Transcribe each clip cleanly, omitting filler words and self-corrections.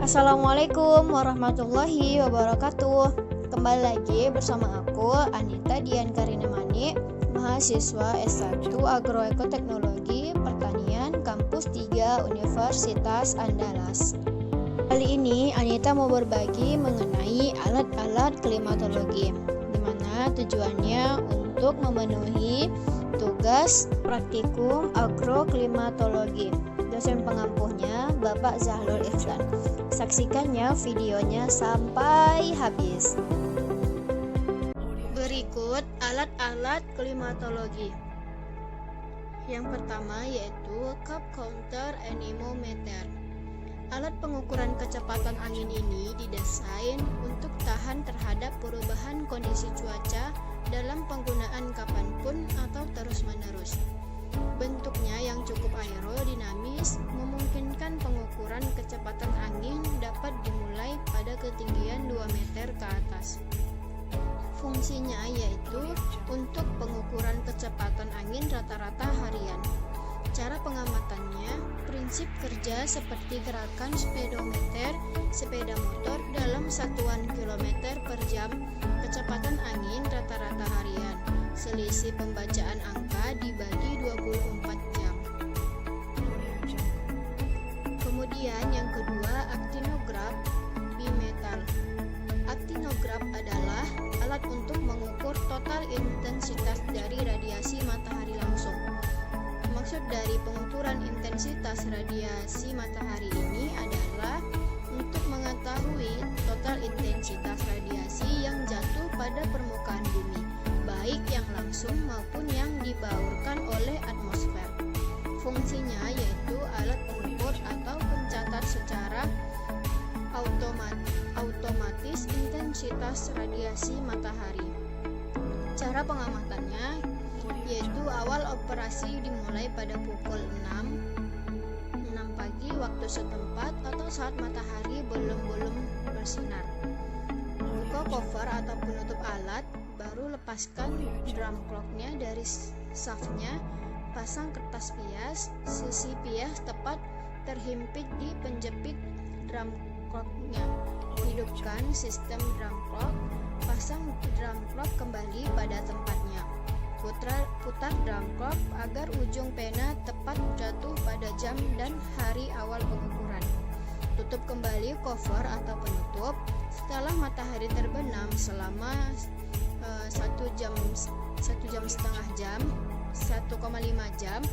Assalamualaikum warahmatullahi wabarakatuh. Kembali lagi bersama aku Anita Dian Karina Mani, mahasiswa S1 Agroekoteknologi Pertanian Kampus 3 Universitas Andalas. Kali ini Anita mau berbagi mengenai alat-alat klimatologi, di mana tujuannya untuk memenuhi tugas praktikum agroklimatologi. Dosen pengampuhnya Bapak Zahlul Ihsan. Saksikannya videonya sampai habis. Berikut alat-alat klimatologi. Yang pertama yaitu Cup Counter Anemometer. Alat pengukuran kecepatan angin ini didesain untuk tahan terhadap perubahan kondisi cuaca dalam penggunaan kapanpun atau terus-menerus. Bentuknya yang cukup aerodinamis memungkinkan pengukuran kecepatan angin dapat dimulai pada ketinggian 2 meter ke atas. Fungsinya yaitu untuk pengukuran kecepatan angin rata-rata harian. Cara pengamatannya, prinsip kerja seperti gerakan speedometer sepeda motor dalam satuan kilometer per jam, kecepatan angin rata-rata harian, selisih pembacaan angka dibagi 24 jam. Kemudian yang kedua, aktinograf bimetal. Aktinograf adalah alat untuk mengukur total intensitas dari radiasi matahari langsung. Maksud dari pengukuran intensitas radiasi matahari ini adalah untuk mengetahui total intensitas radiasi yang jatuh pada permukaan bumi, baik yang langsung maupun yang dibaurkan oleh atmosfer. Fungsinya yaitu alat pengukur atau pencatat secara otomatis intensitas radiasi matahari. Cara pengamatannya yaitu awal operasi dimulai pada pukul 6 pagi waktu setempat atau saat matahari belum bersinar. Buka cover atau penutup alat, baru lepaskan drum clocknya dari shaftnya, pasang kertas pias, sisi pias tepat terhimpit di penjepit drum clocknya. Hidupkan sistem drum clock, pasang drum clock kembali pada tempatnya. Putar drum clock agar ujung pena tepat jatuh pada jam dan hari awal pengukuran. Tutup kembali cover atau penutup. Setelah matahari terbenam selama 1,5 jam, 1,5 jam,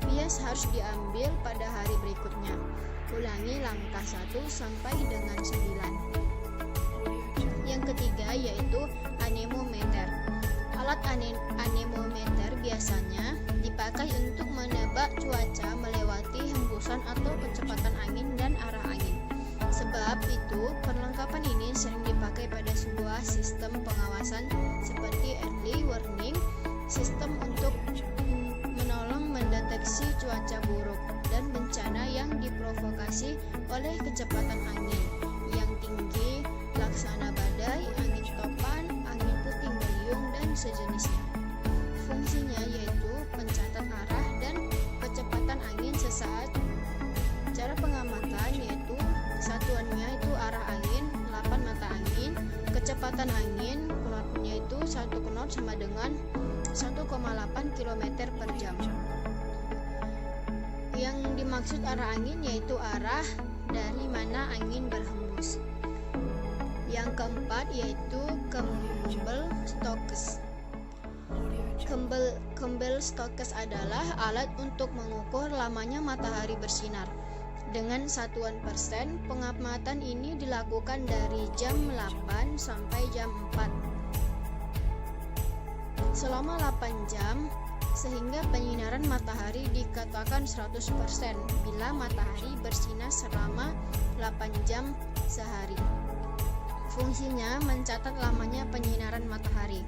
bias harus diambil pada hari berikutnya. Ulangi langkah 1 sampai dengan 9. Yang ketiga yaitu anemometer. Alat anemometer biasanya dipakai untuk menebak cuaca melewati hembusan atau kecepatan angin dan arah angin. Sebab itu, perlengkapan ini sering dipakai pada sebuah sistem pengawasan seperti early warning, sistem untuk menolong mendeteksi cuaca buruk dan bencana yang diprovokasi oleh kecepatan angin yang tinggi, laksana badai, angin topan, angin puting beliung, dan sejenisnya. Fungsinya yaitu pencatat arah dan kecepatan angin sesaat. Cara pengamatan yaitu satuannya itu arah angin, 8 mata angin, kecepatan angin, knotnya itu 1 knot sama dengan 1,8 km per jam. Yang dimaksud arah angin yaitu arah dari mana angin berhembus. Yang keempat yaitu kembel stokes. Kembel stokes adalah alat untuk mengukur lamanya matahari bersinar. Dengan satuan persen, pengamatan ini dilakukan dari jam 8 sampai jam 4. Selama 8 jam, sehingga penyinaran matahari dikatakan 100% bila matahari bersinar selama 8 jam sehari. Fungsinya mencatat lamanya penyinaran matahari.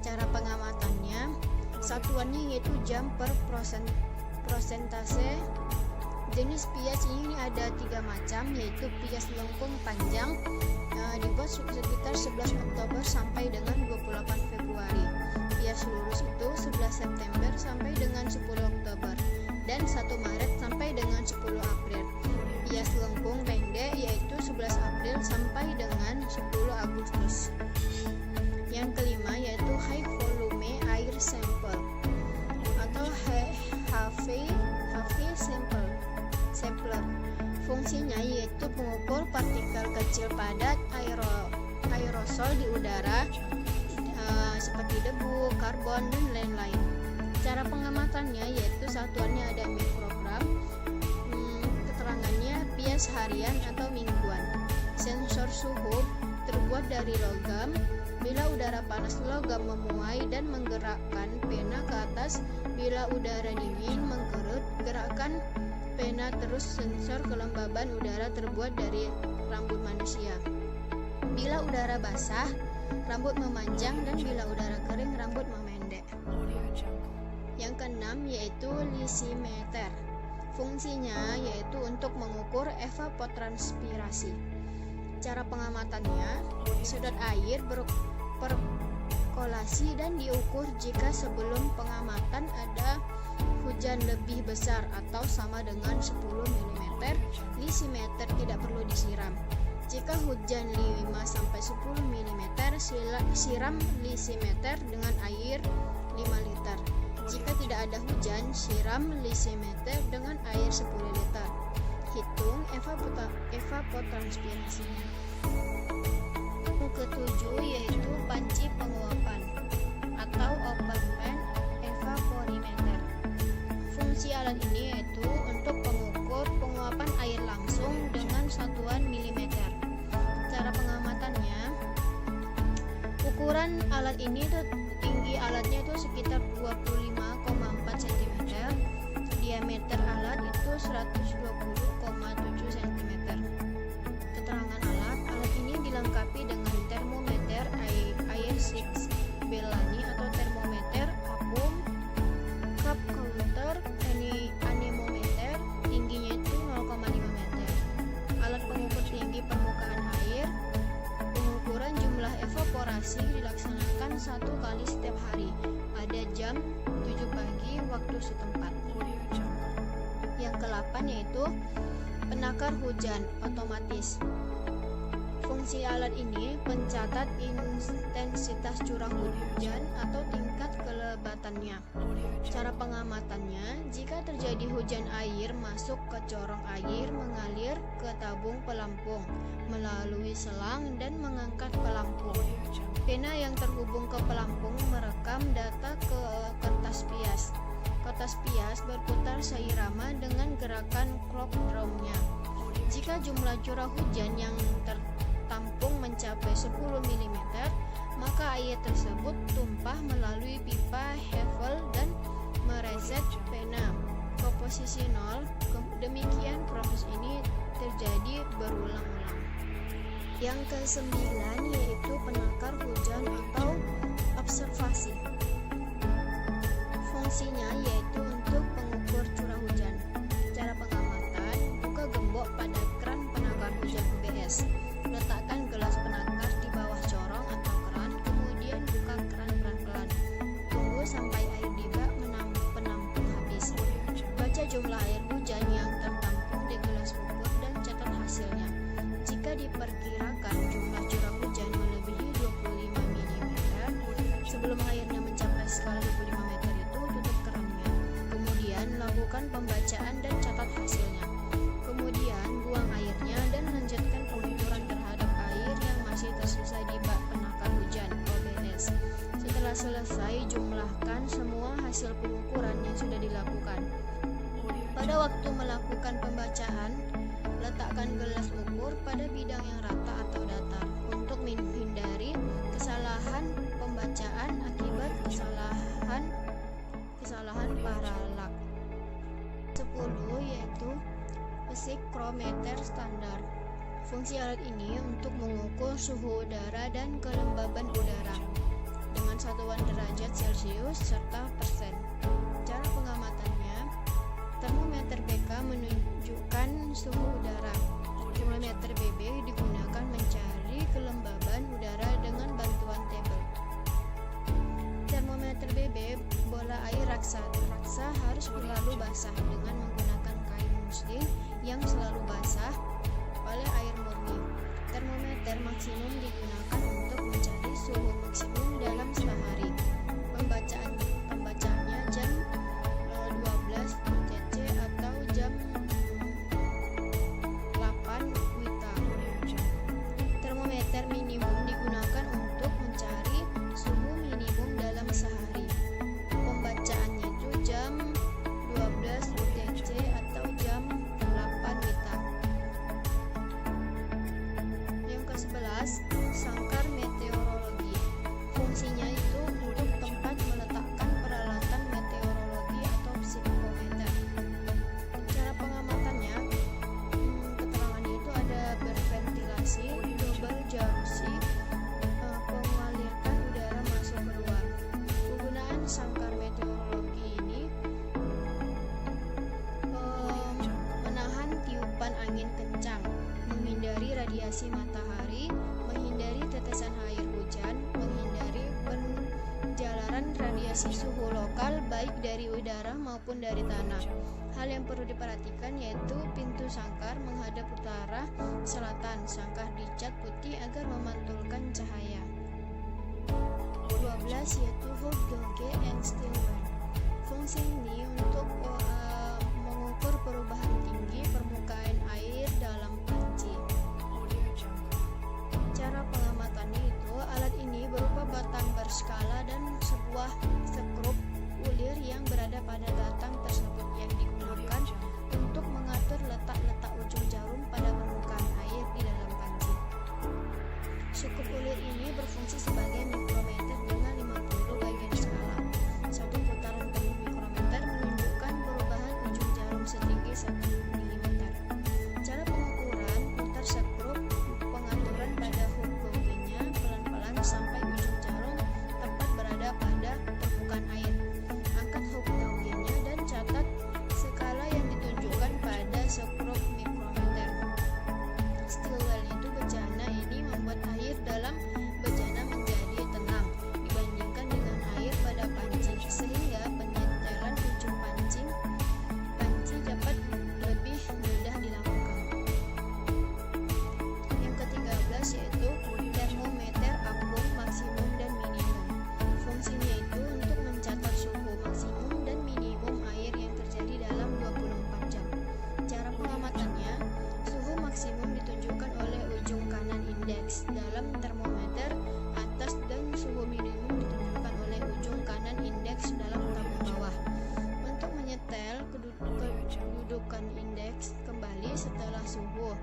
Cara pengamatannya, satuannya yaitu jam per prosentase. Jenis pias ini ada 3 macam, yaitu pias lengkung panjang, dibuat sekitar 11 Oktober sampai dengan 28 Februari. Pias lurus itu 11 September sampai dengan 10 Oktober dan 1 Maret sampai dengan 10 April. Pias lengkung pendek yaitu sampai dengan 10 Agustus. Yang kelima yaitu High Volume Air Sample atau HV Sampler. Fungsinya yaitu mengukur partikel kecil padat aerosol di udara seperti debu, karbon, dan lain-lain. Cara pengamatannya yaitu satuannya ada mikrogram, keterangannya bias harian atau mingguan. Sensor suhu terbuat dari logam. Bila udara panas, logam memuai dan menggerakkan pena ke atas. Bila udara dingin mengkerut, gerakan pena terus. Sensor kelembaban udara terbuat dari rambut manusia. Bila udara basah, rambut memanjang, dan bila udara kering, rambut memendek. Yang keenam yaitu lisimeter. Fungsinya yaitu untuk mengukur evapotranspirasi. Cara pengamatannya, sedot air berperkolasi dan diukur. Jika sebelum pengamatan ada hujan lebih besar atau sama dengan 10 mm, lisimeter tidak perlu disiram. Jika hujan 5-10 mm, siram lisimeter dengan air 5 liter. Jika tidak ada hujan, siram lisimeter dengan air 10 liter. Hitung evapotranspirasinya. Yang ketujuh yaitu panci penguapan atau open pan evaporimeter. Fungsi alat ini yaitu untuk mengukur penguapan air langsung dengan satuan milimeter. Cara pengamatannya, ukuran alat ini tinggi alatnya itu sekitar 25,4 cm, diameter alat itu 120,7 cm. Keterangan alat ini dilengkapi dengan termometer air 6 Bellani atau termometer apung, cup counter, anemometer, tingginya itu 0,5 meter. Alat pengukur tinggi permukaan air. Pengukuran jumlah evaporasi dilaksanakan 1 kali setiap hari pada jam 7 pagi waktu setempat. Yang ke-8 yaitu penakar hujan otomatis. Fungsi alat ini pencatat intensitas curah hujan atau tingkat kelebatannya. Cara pengamatannya, jika terjadi hujan air masuk ke corong air, mengalir ke tabung pelampung melalui selang dan mengangkat pelampung. Pena yang terhubung ke pelampung merekam data ke kertas pias. Kertas pias berputar seirama dengan gerakan clock drum-nya. Jika jumlah curah hujan yang tertampung mencapai 10 mm, maka air tersebut tumpah melalui pipa Hefel dan mereset pena komposisi 0. Demikian proses ini terjadi berulang-ulang. Yang ke-9 yaitu penakar hujan atau observasi. Fungsinya yaitu untuk mengukur curah hujan. Cara pengamatan, buka gembok pada keran penakar hujan UBS. Letakkan gelas penakar di bawah corong atau keran, kemudian buka keran pelan-pelan. Tunggu sampai air di bak penampung habis. Baca jumlah air hujan yang tertampung di gelas ukur dan catat hasilnya. Jika diperkirakan jumlah curah hujan melebihi 25 mm, sebelum airnya mencapai skala 25 meter itu, tutup kerannya. Kemudian lakukan pembacaan dan catat hasilnya. Kemudian buang airnya dan lanjutkan pengukuran terhadap air yang masih tersisa di bak penakar hujan OBS. Setelah selesai, jumlahkan semua hasil pengukuran yang sudah dilakukan. Pada waktu melakukan pembacaan, letakkan gelas ukur pada bidang yang rata atau datar untuk menghindari kesalahan pembacaan akibat kesalahan paralak. 10 yaitu psikrometer standar. Fungsi alat ini untuk mengukur suhu udara dan kelembaban udara dengan satuan derajat Celcius serta persen. Cara pengamatannya, termometer BK menunjukkan suhu udara. Termometer BB digunakan mencari kelembaban udara dengan bantuan tabel. Termometer BB bola air raksa harus selalu basah dengan menggunakan kain muslin yang selalu basah oleh air murni. maksimum digunakan untuk mencari suhu maksimum dalam sehari. Pembacaannya jam 12 UTC atau jam 8 WITA. Termometer minimum digunakan untuk mencari suhu minimum dalam sehari. Pembacaannya itu jam 12 UTC atau jam 8 WITA. Yang ke-11, sangkar meteorologi. Fungsinya itu untuk tempat meletakkan peralatan meteorologi atau psikometer. Cara pengamatannya, keterangannya itu ada berventilasi, double jarusi, mengalirkan udara masuk keluar. Penggunaan sangkar meteorologi ini menahan tiupan angin kencang, menghindari radiasi matahari, menghindari tetesan air hujan, menghindari penjalaran radiasi suhu lokal baik dari udara maupun dari tanah. Hal yang perlu diperhatikan yaitu pintu sangkar menghadap utara selatan. Sangkar dicat putih agar memantulkan cahaya. 12 yaitu hook gauge and Stilwell. Fungsi ini untuk mengukur perubahan tinggi permukaan air dalam panci. Cara pengamatannya itu, alat ini berupa batang berskala dan sebuah skrup ulir yang berada pada batang tersebut yang digunakan untuk mengatur letak-letak ujung jarum pada permukaan air di dalam panci. Skrup ulir ini berfungsi sebagai mikrometer dengan 50 bagian skala. Satu putaran penuh mikrometer menunjukkan perubahan ujung jarum setinggi 1 mm. Cara pengukuran, putar skrup pengaturan pada hook gauge-nya pelan-pelan sampai ujung jarum tepat berada pada permukaan air. Angkat hook gauge-nya dan catat skala yang ditunjukkan pada skrup mikrometer. Stilwell itu bejana ini membuat air dalam bejana menjadi tenang dibandingkan dengan air pada panci, sehingga penyetelan ujung panci dapat lebih mudah dilakukan. Yang ke-13 yaitu termometer apung maksimum dan minimum. Fungsinya itu untuk mencatat suhu maksimum dan minimum air yang terjadi dalam 24 jam. Cara pengamatannya, suhu maksimum ditunjukkan oleh ujung kanan indeks dalam termometer atas dan suhu minimum ditunjukkan oleh ujung kanan indeks dalam tabung bawah. Untuk menyetel kedudukan indeks kembali setelah suhu,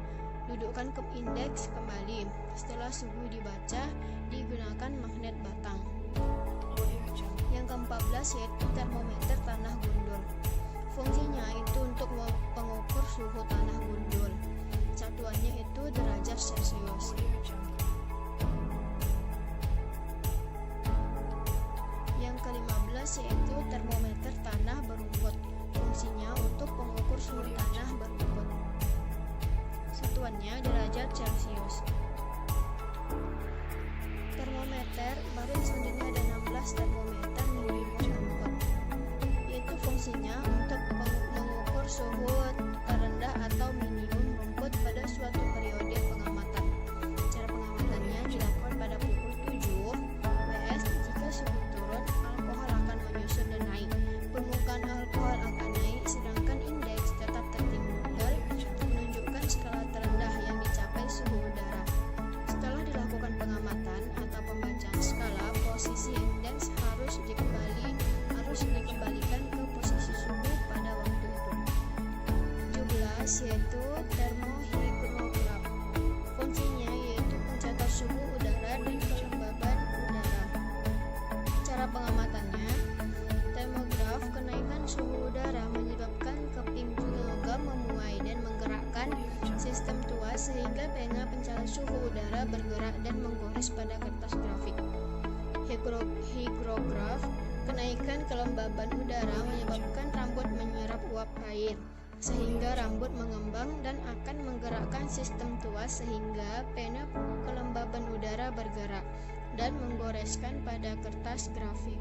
dudukkan ke indeks kembali. Setelah suhu dibaca, digunakan magnet batang. Yang ke-14 yaitu termometer tanah gundul. Fungsinya itu untuk pengukur suhu tanah gundul. Satuannya itu derajat Celcius. Yang ke-15 yaitu termometer tanah berumput. Fungsinya untuk pengukur suhu tanah berumput. Satuannya derajat Celcius. Termometer, baru selanjutnya ada 16 termometer minimum rumput, yaitu fungsinya untuk mengukur suhu terendah atau minimum rumput pada suatu periode pengamatan. Cara pengamatannya dilakukan pada pukul 7 WS. Jika suhu turun, alkohol akan menyusut dan naik. Permukaan alkohol akan naik, sedangkan indeks tetap tertinggal, menunjukkan skala terendah yang dicapai suhu udara. Setelah dilakukan pengamatan atau pembacaan skala, posisi indeks harus dikembalikan ke posisi suhu pada waktu itu. 17 yaitu termohygrograf. Fungsinya yaitu mencatat suhu udara dan kelembaban udara. Cara pengamatannya, termograf kenaikan suhu udara menyebabkan keping logam memuai dan menggerakkan sistem tuas sehingga pena pencatat suhu udara bergerak dan menggores pada kertas grafik. Hygrograf, kenaikan kelembaban udara menyebabkan rambut menyerap uap air sehingga rambut mengembang dan akan menggerakkan sistem tuas sehingga pena kelembaban udara bergerak dan menggoreskan pada kertas grafik.